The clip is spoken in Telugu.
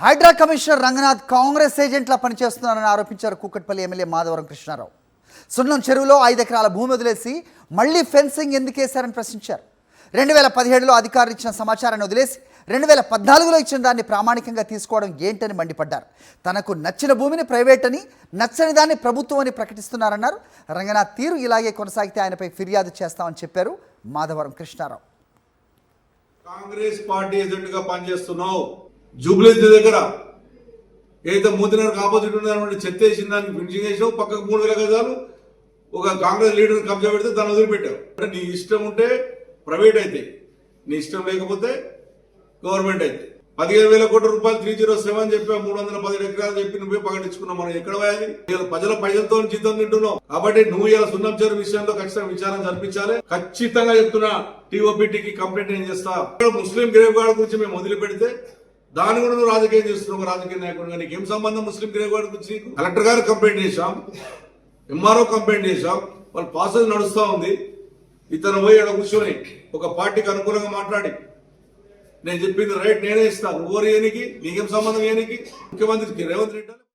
హైడ్రా కమిషనర్ రంగనాథ్ కాంగ్రెస్ ఏజెంట్లా పనిచేస్తున్నారని ఆరోపించారు కూకట్పల్లి ఎమ్మెల్యే మాధవరం కృష్ణారావు. సున్నం చెరువులో 5 ఎకరాల భూమి వదిలేసి మళ్లీ ఫెన్సింగ్ ఎందుకేశారని ప్రశ్నించారు. 2017లో అధికారులు ఇచ్చిన సమాచారాన్ని వదిలేసి 2014లో ఇచ్చిన దాన్ని ప్రామాణికంగా తీసుకోవడం ఏంటని మండిపడ్డారు. తనకు నచ్చిన భూమిని ప్రైవేట్ అని, నచ్చని దాన్ని ప్రభుత్వం అని ప్రకటిస్తున్నారన్నారు. రంగనాథ్ తీరు ఇలాగే కొనసాగితే ఆయనపై ఫిర్యాదు చేస్తామని చెప్పారు మాధవరం కృష్ణారావు. కాంగ్రెస్ పార్టీ ఏజెంట్ గా పనిచేస్తున్నావు. జూబ్లీస్ దగ్గర ఏదైతే మూతినగర్కి ఆపోజిట్ ఉన్నటువంటి చెత్త వేసిన దానికి ఫినిషింగ్ చేసావు. పక్కకు 3000 గజాలు ఒక కాంగ్రెస్ లీడర్ కబ్జా పెడితే దాన్ని వదిలిపెట్టావు. అంటే నీ ఇష్టం ఉంటే ప్రైవేట్ అయితే, నీ ఇష్టం లేకపోతే గవర్నమెంట్ అయితే. 15,000 కోట్ల రూపాయలు 307 అని చెప్పా, 317 ఎకరాలు చెప్పి నువ్వే ప్రకటించుకున్నావు. మనం ఎక్కడ పోయాలి? ప్రజల పైసలతో జీతం తింటున్నావు. కాబట్టి నువ్వు ఇలా సున్నం చెరువు విషయంలో ఖచ్చితంగా విచారణ జరిపించాలి. ఖచ్చితంగా చెప్తున్నా, టీఓపీటీకి కంప్లైంట్ ఏం చేస్తా. ముస్లిం గ్రేవ్ గార్డ్ గురించి మేము వదిలిపెడితే దాని కూడా నువ్వు రాజకీయం చేస్తున్నావు. రాజకీయ నాయకుడుగా నీకు ఏం సంబంధం ముస్లిం గ్రేవ్ గార్డ్ గురించి? కలెక్టర్ గారు కంప్లైంట్ చేశాం, ఎంఆర్ఓ కంప్లైంట్ చేశాం. వాళ్ళ ప్రాసెస్ నడుస్తూ ఉంది. ఇతను పోయి అక్కడ కూర్చొని ఒక పార్టీకి అనుకూలంగా మాట్లాడి నేను చెప్పింది రైట్ నేనే ఇస్తాను, నువ్వు ఏనికి నీకేం సంబంధం ఏనికి? ముఖ్యమంత్రికి రేవంత్ రెడ్డి